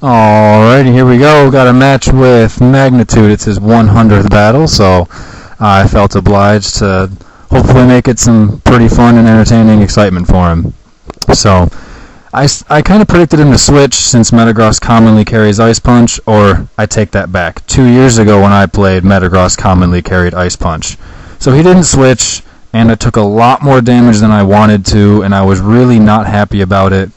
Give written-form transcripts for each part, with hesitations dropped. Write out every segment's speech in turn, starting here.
Alrighty, here we go. Got a match with Magnitude. It's his 100th battle, so I felt obliged to hopefully make it some pretty fun and entertaining excitement for him. So I kind of predicted him to switch since Metagross commonly carries Ice Punch, or I take that back. 2 years ago when I played, Metagross commonly carried Ice Punch. So he didn't switch, and I took a lot more damage than I wanted to, and I was really not happy about it.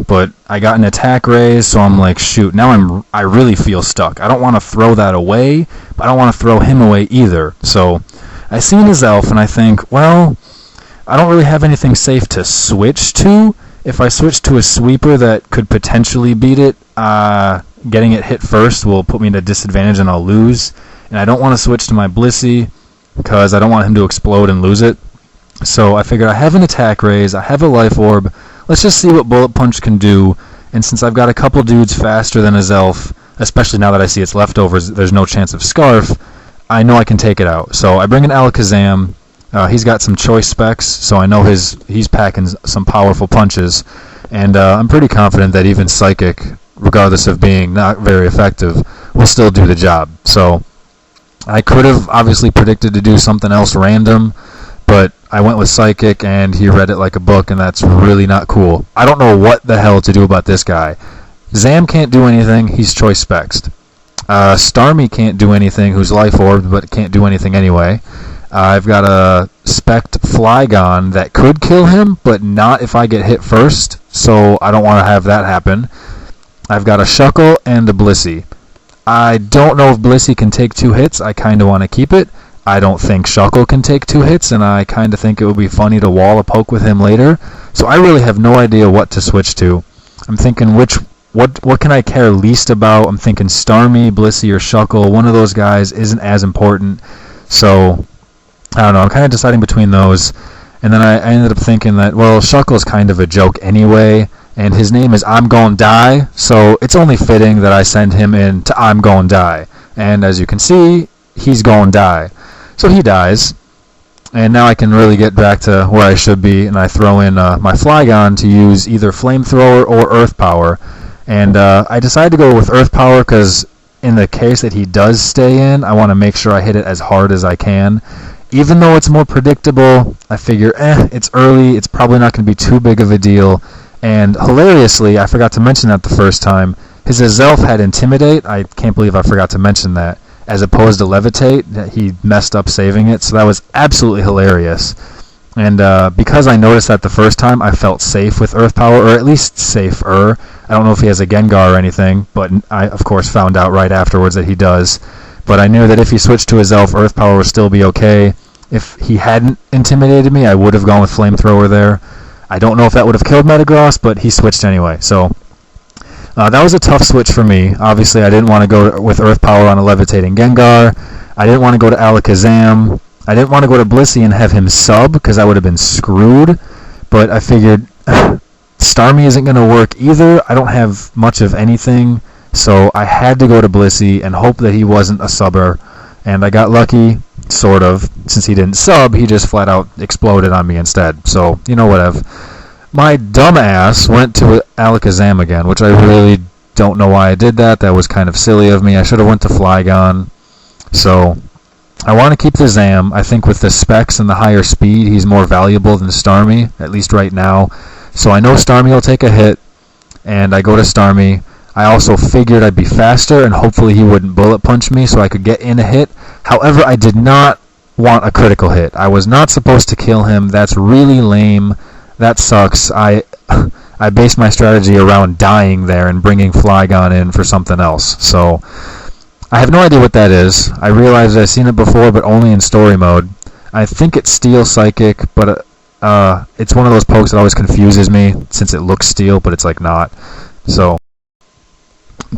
But I got an attack raise, so I'm like, shoot, now I really feel stuck. I don't want to throw that away, but I don't want to throw him away either. So I see his elf, and I think, well, I don't really have anything safe to switch to. If I switch to a sweeper that could potentially beat it, getting it hit first will put me at a disadvantage and I'll lose. And I don't want to switch to my Blissey because I don't want him to explode and lose it. So I figured I have an attack raise, I have a life orb. Let's just see what Bullet Punch can do, and since I've got a couple dudes faster than his elf, especially now that I see its leftovers, there's no chance of Scarf, I know I can take it out. So I bring in Alakazam. He's got some choice specs, so I know he's packing some powerful punches, and I'm pretty confident that even Psychic, regardless of being not very effective, will still do the job. So I could have obviously predicted to do something else random, but I went with Psychic, and he read it like a book, and that's really not cool. I don't know what the hell to do about this guy. Zam can't do anything. He's choice spexed. Starmie can't do anything, who's life orbed, but can't do anything anyway. I've got a Spect Flygon that could kill him, but not if I get hit first, so I don't want to have that happen. I've got a Shuckle and a Blissey. I don't know if Blissey can take 2 hits. I kind of want to keep it. I don't think Shuckle can take 2 hits, and I kind of think it would be funny to wall a poke with him later. So I really have no idea what to switch to. I'm thinking what can I care least about? I'm thinking Starmie, Blissey, or Shuckle. One of those guys isn't as important. So I don't know. I'm kind of deciding between those. And then I ended up thinking that, well, Shuckle's kind of a joke anyway, and his name is I'm Gon' Die, so it's only fitting that I send him in to I'm Gon' Die. And as you can see, he's Gon' Die. So he dies, and now I can really get back to where I should be, and I throw in my Flygon to use either Flamethrower or Earth Power. And I decided to go with Earth Power because in the case that he does stay in, I want to make sure I hit it as hard as I can. Even though it's more predictable, I figure, it's early, it's probably not going to be too big of a deal. And hilariously, I forgot to mention that the first time, his Azelf had Intimidate. I can't believe I forgot to mention that. As opposed to Levitate, he messed up saving it, so that was absolutely hilarious. And because I noticed that the first time, I felt safe with Earth Power, or at least safer. I don't know if he has a Gengar or anything, but I, of course, found out right afterwards that he does. But I knew that if he switched to his elf, Earth Power would still be okay. If he hadn't intimidated me, I would have gone with Flamethrower there. I don't know if that would have killed Metagross, but he switched anyway, so that was a tough switch for me. Obviously, I didn't want to go with Earth Power on a Levitating Gengar. I didn't want to go to Alakazam. I didn't want to go to Blissey and have him sub, because I would have been screwed. But I figured Starmie isn't going to work either. I don't have much of anything, so I had to go to Blissey and hope that he wasn't a subber. And I got lucky, sort of. Since he didn't sub, he just flat out exploded on me instead. So, whatever. My dumb ass went to Alakazam again, which I really don't know why I did that. That was kind of silly of me. I should have went to Flygon. So I want to keep the Zam. I think with the specs and the higher speed, he's more valuable than Starmie, at least right now. So I know Starmie will take a hit, and I go to Starmie. I also figured I'd be faster, and hopefully he wouldn't Bullet Punch me so I could get in a hit. However, I did not want a critical hit. I was not supposed to kill him. That's really lame. That sucks. I based my strategy around dying there and bringing Flygon in for something else. So I have no idea what that is. I realized I've seen it before, but only in story mode. I think it's Steel Psychic, but it's one of those pokes that always confuses me since it looks steel, but it's like not. So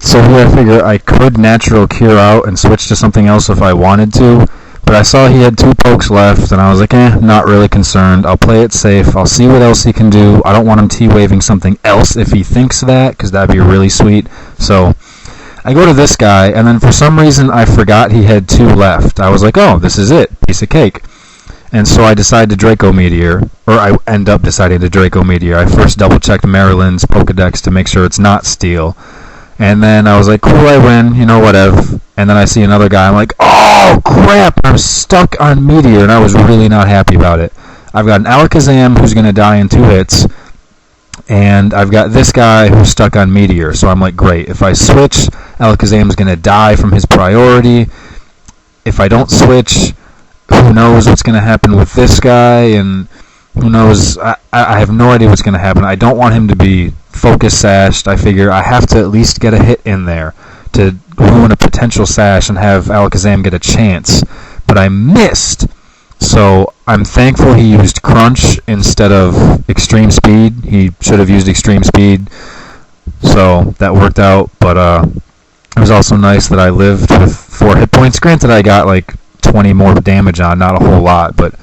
here I figure I could Natural Cure out and switch to something else if I wanted to. But I saw he had 2 pokes left, and I was like, not really concerned. I'll play it safe. I'll see what else he can do. I don't want him T-waving something else if he thinks that, because that'd be really sweet. So I go to this guy, and then for some reason I forgot he had 2 left. I was like, oh, this is it. Piece of cake. And so I decide to Draco Meteor, or I end up deciding to Draco Meteor. I first double-checked Maryland's Pokedex to make sure it's not Steel. And then I was like, cool, I win, you know, whatever. And then I see another guy. I'm like, oh, crap, I'm stuck on Meteor, and I was really not happy about it. I've got an Alakazam who's going to die in 2 hits, and I've got this guy who's stuck on Meteor. So I'm like, great. If I switch, Alakazam's going to die from his priority. If I don't switch, who knows what's going to happen with this guy, and who knows, I have no idea what's going to happen. I don't want him to be focus sashed. I figure I have to at least get a hit in there to ruin a potential sash and have Alakazam get a chance. But I missed. So I'm thankful he used Crunch instead of Extreme Speed. He should have used Extreme Speed. So that worked out. But it was also nice that I lived with 4 hit points. Granted, I got like 20 more damage on, not a whole lot, but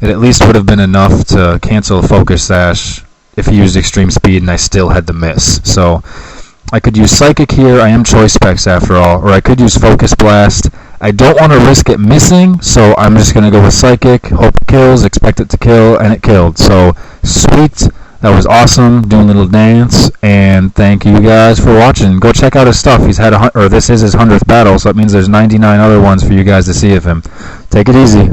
it at least would have been enough to cancel a Focus Sash if he used Extreme Speed and I still had the miss. So I could use Psychic here. I am Choice Specs after all. Or I could use Focus Blast. I don't want to risk it missing, so I'm just going to go with Psychic. Hope it kills, expect it to kill, and it killed. So sweet. That was awesome. Doing a little dance. And thank you guys for watching. Go check out his stuff. He's had this is his 100th battle, so that means there's 99 other ones for you guys to see of him. Take it easy.